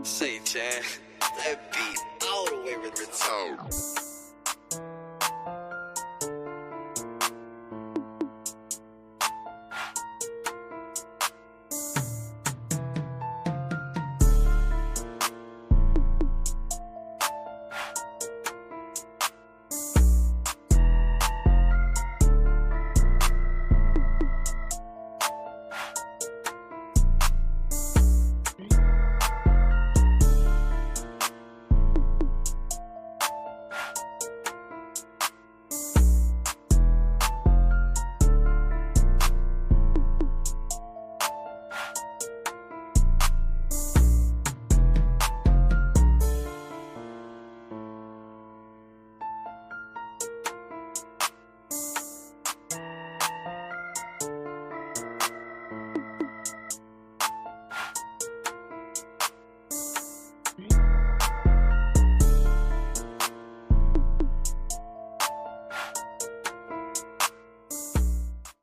Say, Chan, that beat all the way retarded.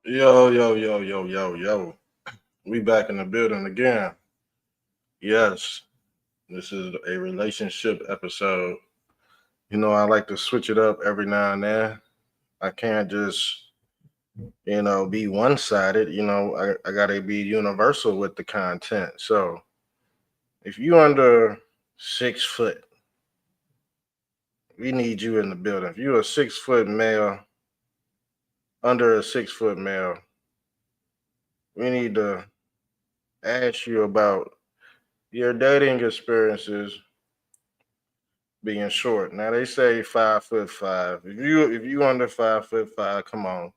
Yo, yo, yo, yo, yo, yo. We back in the building again. Yes, this is a relationship episode. I like to switch it up every now and then. I can't just, be one sided. I got to be universal with the content. So if you under 6 foot, we need you in the building. If you're a 6 foot male, under a 6 foot male, we need to ask you about your dating experiences being short. Now they say 5'5". If you under 5'5", come on.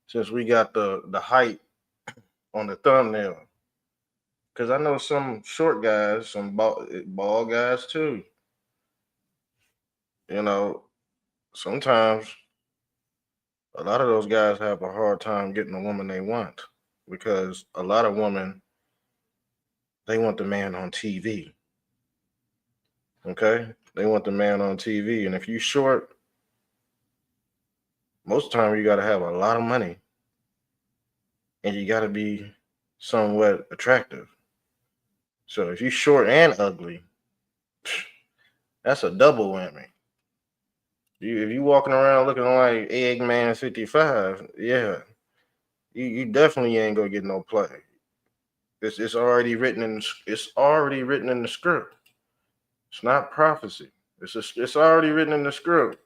Since we got the height on the thumbnail, because I know some short guys, some ball guys too. You know, sometimes a lot of those guys have a hard time getting the woman they want because a lot of women they want the man on TV. Okay, they want the man on TV, and if you short, most of the time you got to have a lot of money and you got to be somewhat attractive. So if you short and ugly, that's a double whammy. If you walking around looking like Eggman 55, yeah, you definitely ain't gonna get no play. It's already written in the script. It's not prophecy. It's already written in the script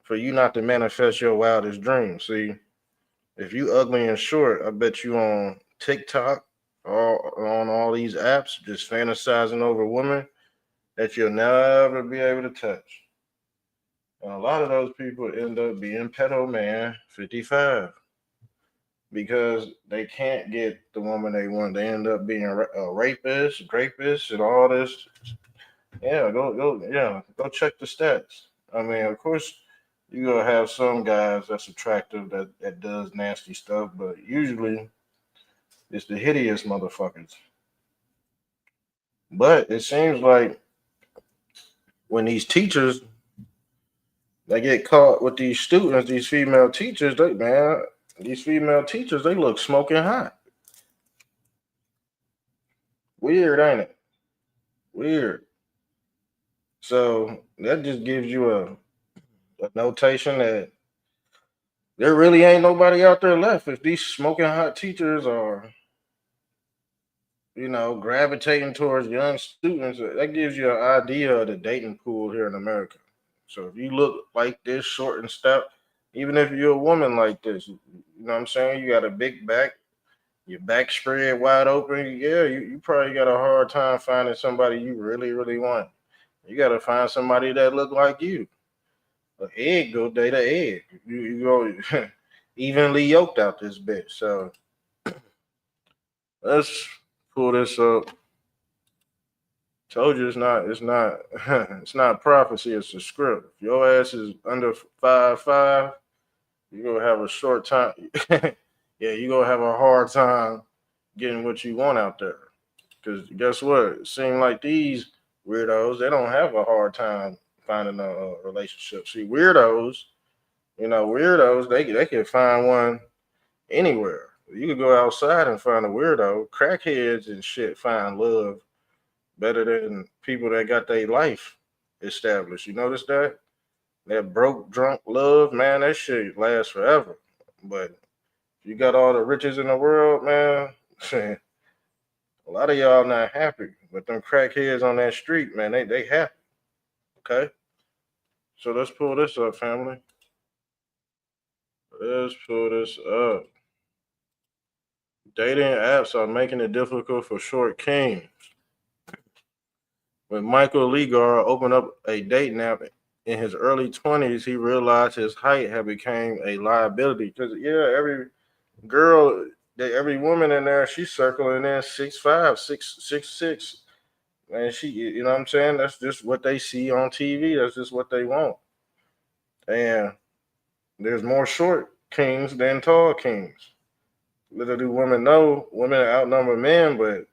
for you not to manifest your wildest dreams. See, if you ugly and short, I bet you on TikTok or on all these apps just fantasizing over women that you'll never be able to touch. And a lot of those people end up being pedo man 55 because they can't get the woman they want. They end up being rapists, and all this. Yeah, go check the stats. I mean, of course, you gonna have some guys that's attractive that does nasty stuff, but usually it's the hideous motherfuckers. But it seems like when these teachers they get caught with these students, these female teachers, these female teachers, they look smoking hot. Weird, ain't it? Weird. So that just gives you a notation that there really ain't nobody out there left. If these smoking hot teachers are, gravitating towards young students, that gives you an idea of the dating pool here in America. So if you look like this, short and stout, even if you're a woman like this, you know what I'm saying? You got a big back, your back spread wide open. Yeah, you probably got a hard time finding somebody you really, really want. You got to find somebody that look like you. An egg go date an egg. You go evenly yoked out this bitch. So let's pull this up. Told you it's not it's not prophecy, it's a script. If your ass is under 5'5", you're gonna have a short time. Yeah, you're gonna have a hard time getting what you want out there. Cause guess what? It seems like these weirdos, they don't have a hard time finding a relationship. See, weirdos, they can find one anywhere. You could go outside and find a weirdo. Crackheads and shit find love better than people that got their life established. You notice that? That broke, drunk love, man, that shit lasts forever. But you got all the riches in the world, man. A lot of y'all not happy. But them crackheads on that street, man, they happy. Okay? So let's pull this up, family. Let's pull this up. Dating apps are making it difficult for short kings. When Michael Legar opened up a dating app in his early 20s, he realized his height had become a liability. Because, yeah, every girl, every woman in there, she's circling in 6'5", 6'6". And she, you know what I'm saying? That's just what they see on TV. That's just what they want. And there's more short kings than tall kings. Little do women know, women outnumber men, but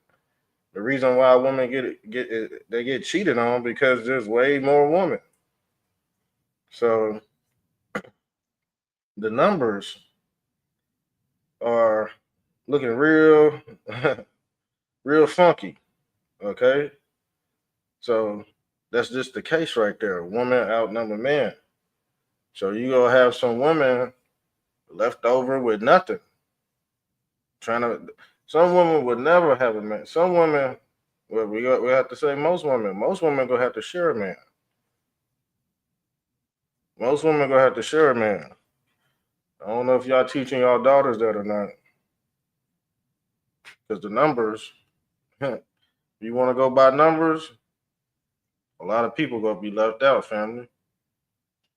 the reason why women they get cheated on because there's way more women. So the numbers are looking real, real funky. Okay, so that's just the case right there. Women outnumber men. So you gonna have some women left over with nothing. Trying to, some women would never have a man. Some women, well, we have to say most women. Most women gonna have to share a man. Most women gonna have to share a man. I don't know if y'all teaching y'all daughters that or not, because the numbers. You want to go by numbers, a lot of people gonna be left out, family.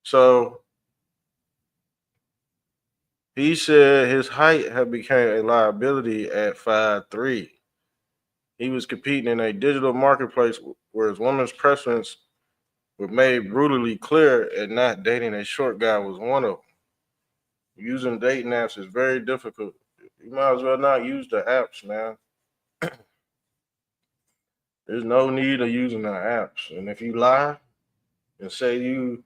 So he said his height had become a liability at 5'3". He was competing in a digital marketplace where his woman's preference were made brutally clear, and not dating a short guy was one of them. Using dating apps is very difficult. You might as well not use the apps, man. There's no need of using the apps. And if you lie and say you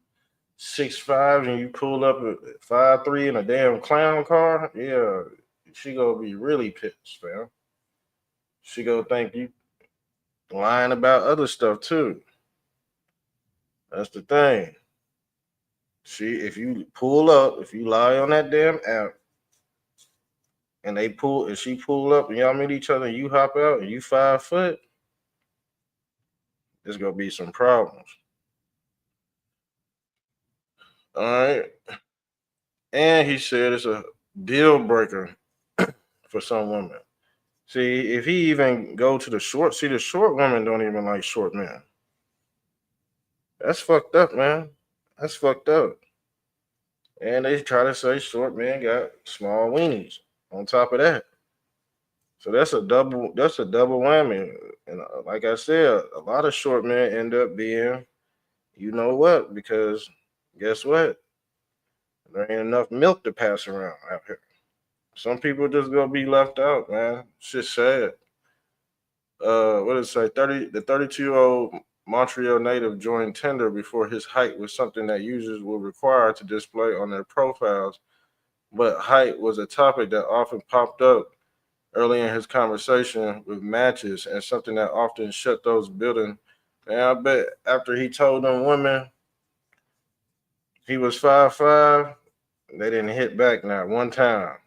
6'5" and you pull up at 5'3" in a damn clown car, yeah, she gonna be really pissed, fam. She gonna think you lying about other stuff too. That's the thing. If you pull up, if you lie on that damn app, and she pull up and y'all meet each other and you hop out and you 5 foot, there's gonna be some problems. All right. And he said it's a deal breaker for some women. See, if he even go to the short, see, the short women don't even like short men. That's fucked up, man. That's fucked up. And they try to say short men got small weenies on top of that. So that's a double whammy. And like I said, a lot of short men end up being, you know what? Because guess what? There ain't enough milk to pass around out here. Some people just gonna be left out, man. Shit sad. What did it say? The 32-year-old Montreal native joined Tinder before his height was something that users were required to display on their profiles, but height was a topic that often popped up early in his conversation with matches, and something that often shut those building. And I bet after he told them women he was 5'5", they didn't hit back not one time.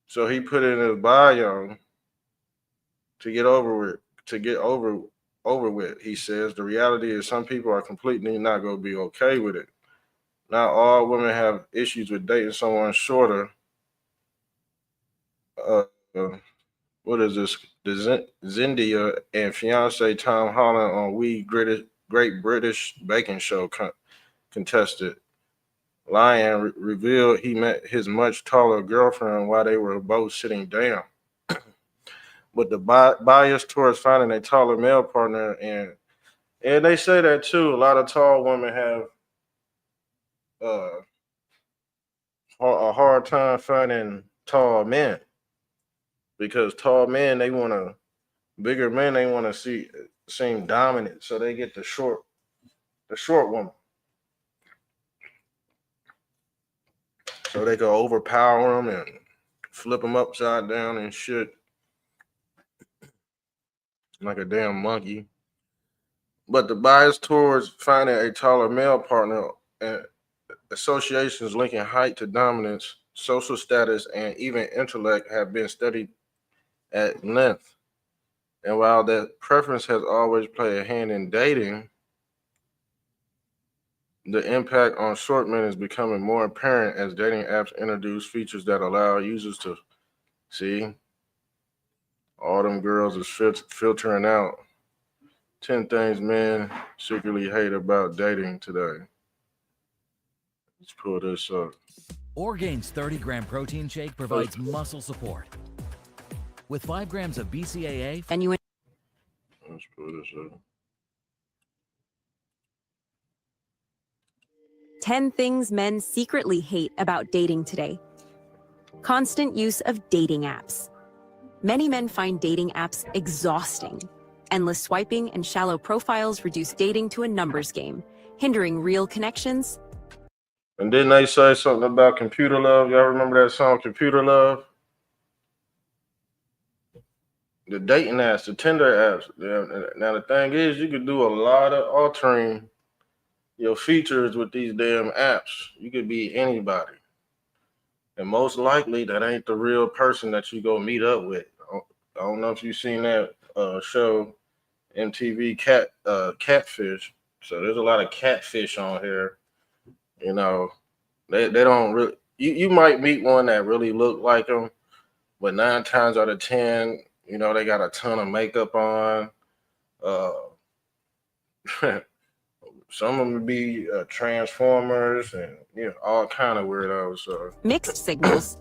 So he put in his bio to get over with, to get over with. He says the reality is some people are completely not going to be okay with it. Not all women have issues with dating someone shorter. Uh, what is this? The Zendia and fiance Tom Holland on Great British Baking Show contested. Lyon revealed he met his much taller girlfriend while they were both sitting down. But the bias towards finding a taller male partner, and they say that too. A lot of tall women have uh, a hard time finding tall men because tall men they want to bigger men they want to seem dominant, so they get the short woman, so they can overpower them and flip them upside down and shit. like a damn monkey. But the bias towards finding a taller male partner and associations linking height to dominance, social status, and even intellect have been studied at length. And while that preference has always played a hand in dating, the impact on short men is becoming more apparent as dating apps introduce features that allow users to see all them girls is filtering out 10 things men secretly hate about dating today. Let's pull this up. Orgain's 30-gram protein shake provides muscle support. With 5 grams of BCAA, genuine. Let's pull this up. 10 things men secretly hate about dating today. Constant use of dating apps. Many men find dating apps exhausting. Endless swiping and shallow profiles reduce dating to a numbers game, hindering real connections. And didn't they say something about computer love? Y'all remember that song, Computer Love? The dating apps, the Tinder apps. Now the thing is, you could do a lot of altering your features with these damn apps. You could be anybody. And most likely that ain't the real person that you go meet up with. I don't know if you've seen that show, MTV Catfish. So there's a lot of catfish on here. You know, they don't really, you might meet one that really look like them, but 9 times out of 10, you know, they got a ton of makeup on. Some of them would be Transformers and, you know, all kind of weirdos. Mixed signals.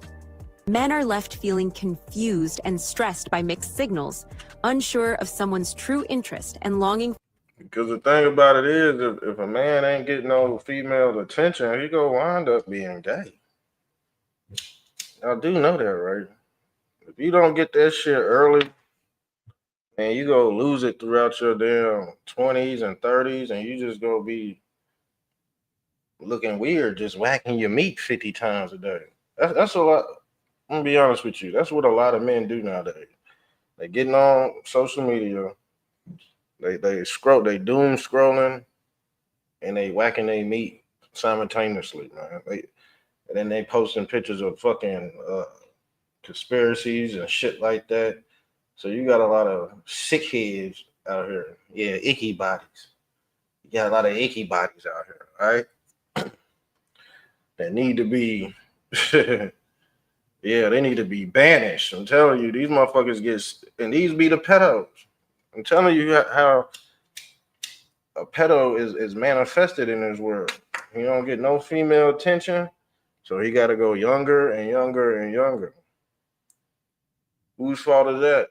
Men are left feeling confused and stressed by mixed signals, unsure of someone's true interest and longing. Because the thing about it is, if a man ain't getting no female attention, he gonna wind up being gay. I do know that, right? If you don't get that shit early, and you go lose it throughout your damn 20s and 30s, and you just gonna be looking weird, just whacking your meat 50 times a day. That's a lot. I'm gonna be honest with you. That's what a lot of men do nowadays. They getting on social media, they doom scrolling, and they whacking their meat simultaneously, man. And then they posting pictures of fucking conspiracies and shit like that. So you got a lot of sick heads out here. Yeah, icky bodies. You got a lot of icky bodies out here, all right? That need to be, yeah, they need to be banished. I'm telling you, these motherfuckers and these be the pedos. I'm telling you how a pedo is manifested in this world. He don't get no female attention, so he got to go younger and younger and younger. Whose fault is that?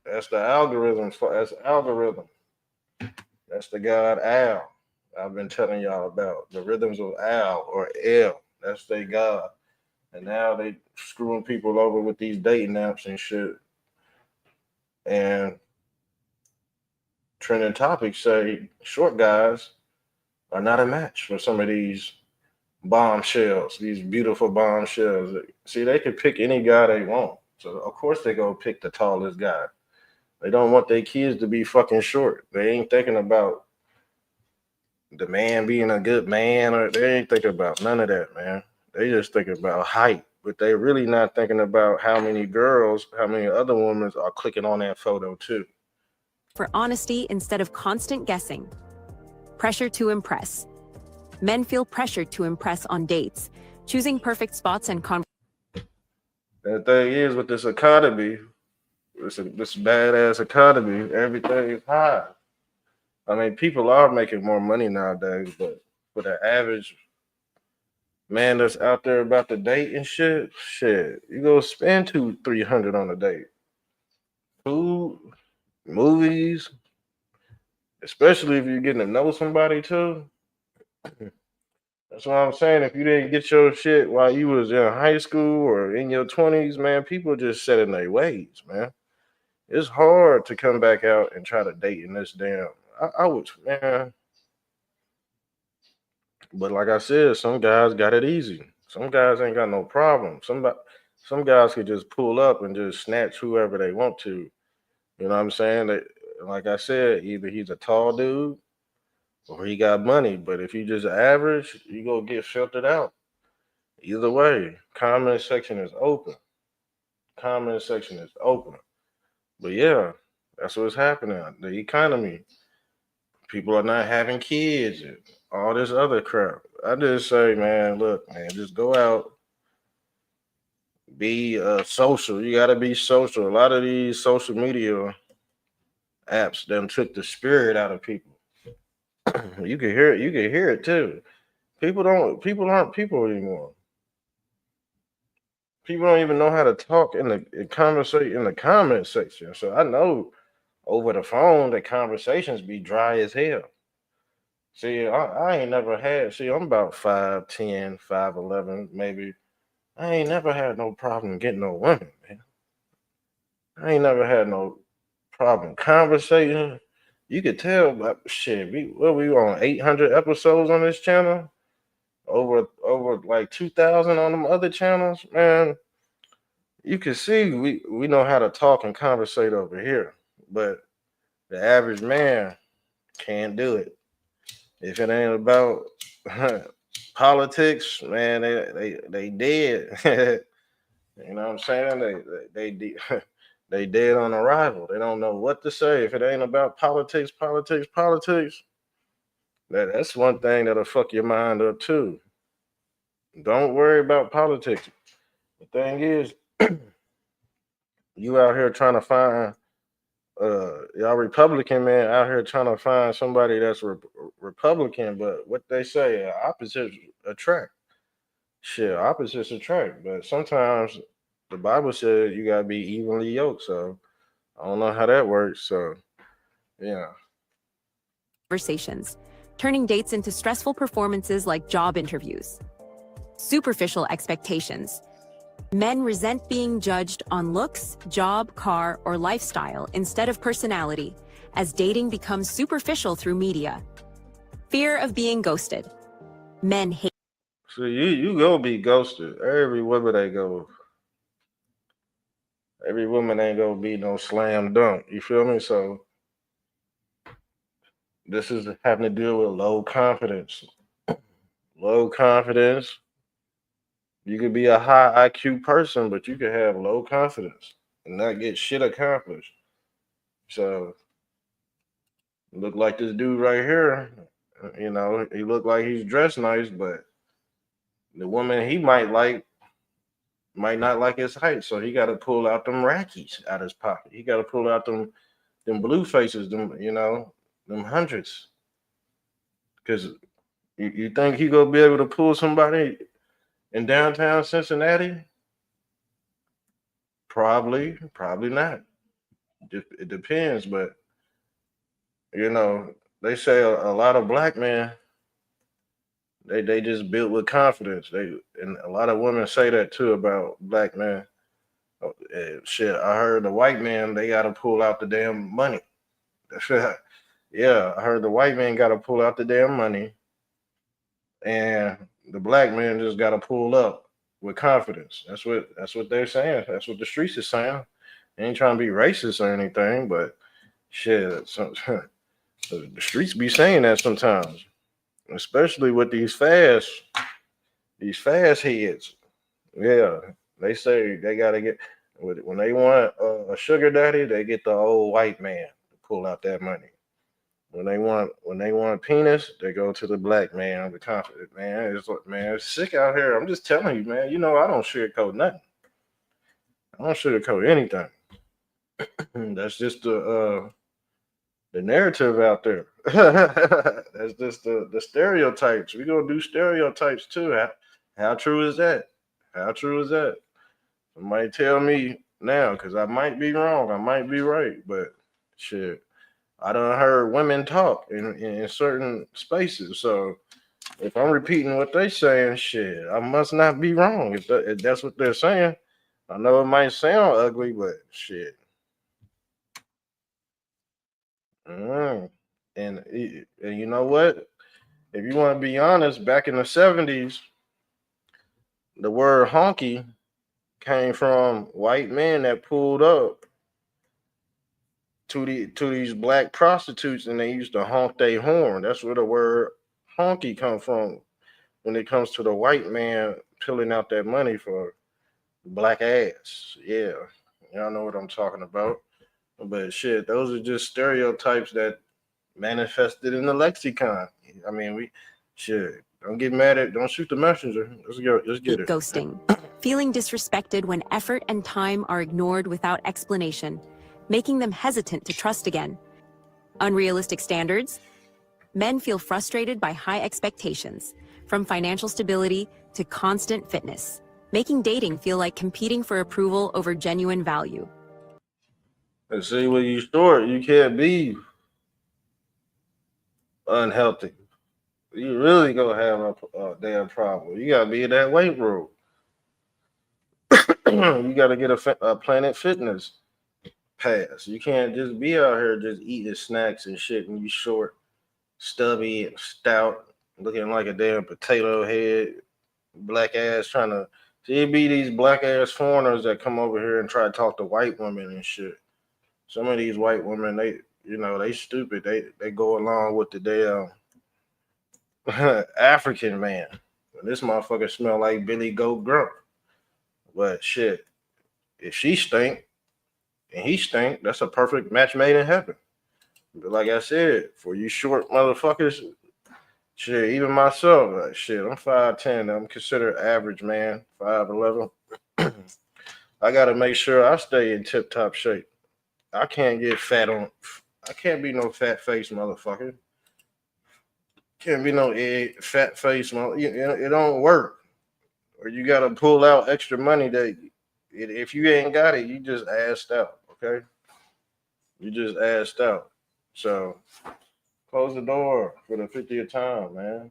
That's the algorithm's fault. That's the algorithm. That's the god Al. I've been telling y'all about the rhythms of Al or L. That's their god. And now they screwing people over with these dating apps and shit. And trending topics say short guys are not a match for some of these bombshells, these beautiful bombshells. See, they can pick any guy they want. So, of course, they go pick the tallest guy. They don't want their kids to be fucking short. They ain't thinking about the man being a good man, or they ain't thinking about none of that, man. They just thinking about height, but they really not thinking about how many other women are clicking on that photo too. For honesty instead of constant guessing. Pressure to impress. Men feel pressured to impress on dates, choosing perfect spots and The thing is, with this economy, this badass economy, everything is high. I mean, people are making more money nowadays, but for the average man that's out there about to date and shit, you go spend $200-300 on a date. Food, movies, especially if you're getting to know somebody too. That's what I'm saying. If you didn't get your shit while you was in high school or in your 20s, man, people just set in their ways, man. It's hard to come back out and try to date in this damn. I would, man. But like I said, some guys got it easy. Some guys ain't got no problem. Some guys could just pull up and just snatch whoever they want to. You know what I'm saying? like I said, either he's a tall dude or he got money. But if you just average, you gonna get filtered out. Either way, comment section is open. Comment section is open. But yeah, that's what's happening. The economy. People are not having kids and all this other crap. I just say, man, look, man, just go out, be social. You gotta be social. A lot of these social media apps them took the spirit out of people. You can hear it. You can hear it too. People aren't people anymore. People don't even know how to talk conversate in the comment section. So I know over the phone the conversations be dry as hell. See, I ain't never had. See, I'm about 5'10", 5'11", maybe. I ain't never had no problem getting no women, man. I ain't never had no problem conversating. You could tell, but shit, we on 800 episodes on this channel, over like 2,000 on them other channels, man. You can see we know how to talk and conversate over here, but the average man can't do it. If it ain't about politics, man, they dead. You know what I'm saying? They dead on arrival. They don't know what to say. If it ain't about politics, that's one thing that'll fuck your mind up too. Don't worry about politics. The thing is, you out here trying to find y'all Republican man out here trying to find somebody that's Republican, but what they say, opposites attract. Shit, opposites attract. But sometimes the Bible says you gotta be evenly yoked. So I don't know how that works. So yeah. Conversations, turning dates into stressful performances like job interviews. Superficial expectations. Men resent being judged on looks, job, car, or lifestyle instead of personality, as dating becomes superficial through media. Fear of being ghosted. Men hate. So you go be ghosted. Every woman ain't gonna be no slam dunk. You feel me? So this is having to deal with low confidence. Low confidence. You could be a high IQ person, but you could have low confidence and not get shit accomplished. So look like this dude right here. You know, he look like he's dressed nice, but the woman he might not like his height. So he got to pull out them rackies out his pocket. He got to pull out them blue faces, them hundreds. Because you think he gonna be able to pull somebody in downtown Cincinnati? Probably not. It depends, but they say a lot of black men they just built with confidence. And a lot of women say that too about black men. Shit, I heard the white man they got to pull out the damn money. Yeah, I heard the white man got to pull out the damn money, and the black man just got to pull up with confidence. That's what they're saying. That's what the streets is saying. They ain't trying to be racist or anything, but shit, the streets be saying that sometimes, especially with these fast heads. Yeah, they say they gotta get when they want a sugar daddy, they get the old white man to pull out that money. When they want penis, they go to the black man, the confident man. It's sick out here. I'm just telling you, man. I don't sugarcoat nothing. I don't sugarcoat anything. That's just the narrative out there. That's just the stereotypes. We're gonna do stereotypes too. How true is that? How true is that? Somebody tell me now, because I might be wrong. I might be right, but shit. I done heard women talk in certain spaces. So if I'm repeating what they saying, shit, I must not be wrong. If that's what they're saying. I know it might sound ugly, but shit. And you know what? If you want to be honest, back in the 70s, the word honky came from white men that pulled up to these black prostitutes, and they used to honk their horn. That's where the word honky come from when it comes to the white man pulling out that money for black ass. Yeah, y'all know what I'm talking about. But shit, those are just stereotypes that manifested in the lexicon. I mean, don't get mad at, don't shoot the messenger. Let's get it. Ghosting. Feeling disrespected when effort and time are ignored without explanation, making them hesitant to trust again. Unrealistic standards. Men feel frustrated by high expectations, from financial stability to constant fitness, making dating feel like competing for approval over genuine value. And see, when you short, you can't be unhealthy. You really gonna have a damn problem. You gotta be in that weight room. You gotta get a Planet Fitness pass. You can't just be out here just eating snacks and shit and you short, stubby, and stout, looking like a damn potato head, black ass trying to. See, it be these black ass foreigners that come over here and try to talk to white women and shit. Some of these white women, they stupid. They go along with the damn African man. This motherfucker smell like Billy Goat Grunt. But shit, if she stink and he stink, that's a perfect match made in heaven. But like I said, for you short motherfuckers, shit, even myself, like, shit, I'm 5'10". I'm considered average, man, 5'11". I got to make sure I stay in tip-top shape. I can't get fat on. I can't be no fat face motherfucker. Can't be no fat face motherfucker. It don't work. Or you got to pull out extra money that if you ain't got it, you just assed out, okay? You just assed out. So close the door for the 50th time, man.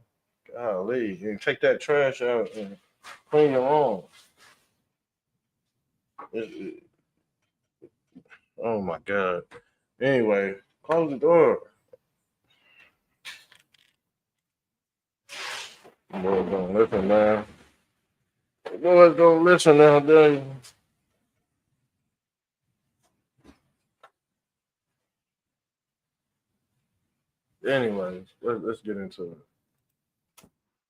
Golly. And take that trash out and clean your room. Oh my God. Anyway, close the door. Boys don't listen, man. Boys don't listen nowadays. Anyways, let's get into it.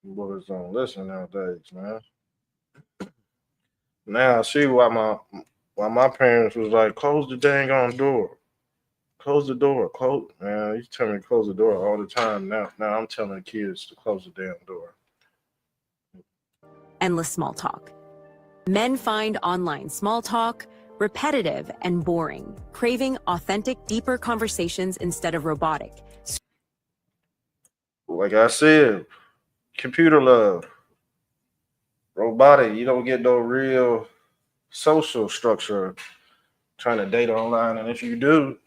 Boys don't listen nowadays, man. Now I see why my parents was like, close the dang on door. Close the door. Close, man. He's telling me to close the door all the time. Now I'm telling the kids to close the damn door. Endless small talk. Men find online small talk repetitive and boring, craving authentic, deeper conversations instead of robotic. Like I said, computer love. Robotic. You don't get no real social structure trying to date online. And if you do,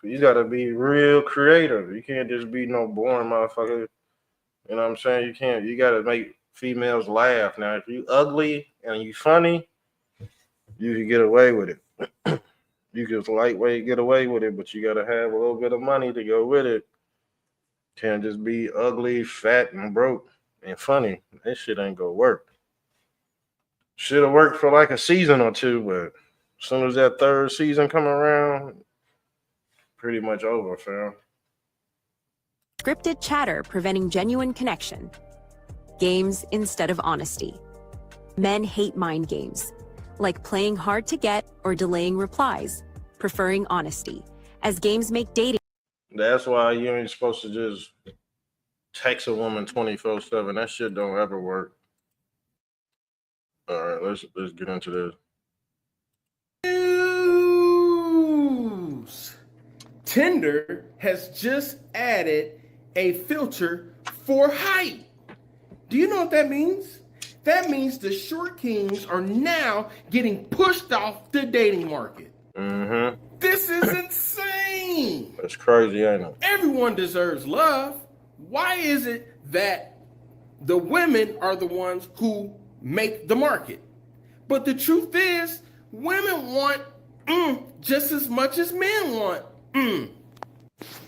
you got to be real creative. You can't just be no boring motherfucker. You know what I'm saying? You got to make females laugh. Now, if you ugly and you funny, you can get away with it. You can lightweight get away with it, but you got to have a little bit of money to go with it. Can't just be ugly, fat, and broke and funny. That shit ain't gonna work. Should have worked for like a season or two, but as soon as that third season come around, pretty much over, fam. Scripted chatter preventing genuine connection. Games instead of honesty. Men hate mind games, like playing hard to get or delaying replies, preferring honesty, as games make dating. That's why you ain't supposed to just text a woman 24/7. That shit don't ever work. All right, let's get into this. News. Tinder has just added a filter for height. Do you know what that means? That means the short kings are now getting pushed off the dating market. Mm-hmm. This is insane. That's crazy, ain't it? Everyone deserves love. Why is it that the women are the ones who make the market? But the truth is, women want just as much as men want. And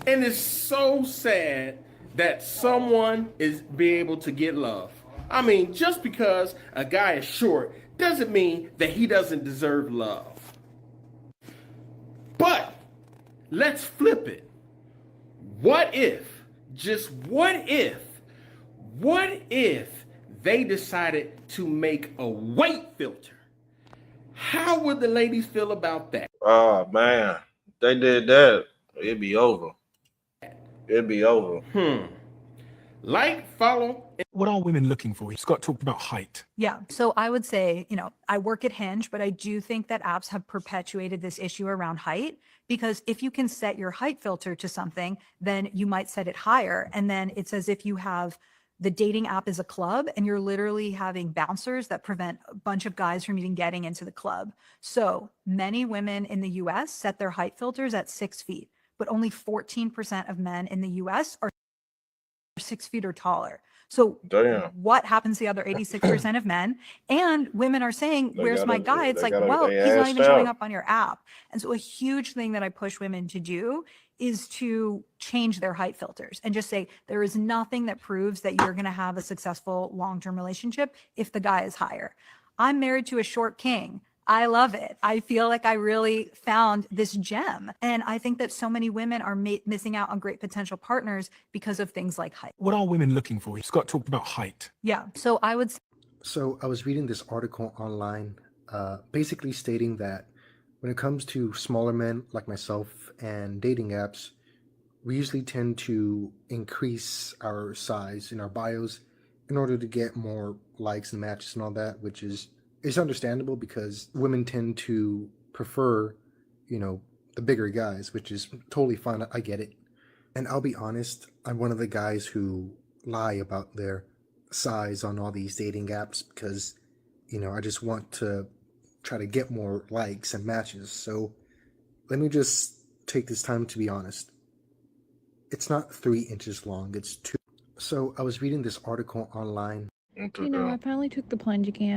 it's so sad that someone is being able to get love. I mean, just because a guy is short doesn't mean that he doesn't deserve love. But let's flip it. What if, just what if they decided to make a weight filter? How would the ladies feel about that? Oh man, if they did that, it'd be over. It'd be over. Like, follow, What are women looking for? Scott talked about height. Yeah. So I would say, I work at Hinge, but I do think that apps have perpetuated this issue around height, because if you can set your height filter to something, then you might set it higher. And then it's as if you have the dating app as a club and you're literally having bouncers that prevent a bunch of guys from even getting into the club. So many women in the US set their height filters at 6 feet, but only 14% of men in the US are 6 feet or taller. So Damn. what happens to the other 86% of men? And women are saying, They where's my gotta- guy? It's they like, gotta- well, they he's not assed even showing out. up on your app. And so a huge thing that I push women to do is to change their height filters and just say, there is nothing that proves that you're going to have a successful long-term relationship if the guy is higher. I'm married to a short king. I love it. I feel like I really found this gem. And I think that so many women are missing out on great potential partners because of things like height. What are women looking for? Scott talked about height. Yeah. So I would So I was reading this article online, basically stating that when it comes to smaller men like myself and dating apps, we usually tend to increase our size in our bios in order to get more likes and matches and all that, which is understandable because women tend to prefer, the bigger guys, which is totally fine. I get it. And I'll be honest, I'm one of the guys who lie about their size on all these dating apps because, I just want to try to get more likes and matches. So let me just take this time to be honest. It's not 3 inches long, it's 2. So I was reading this article online. What to You know, do? I finally took the plunge again.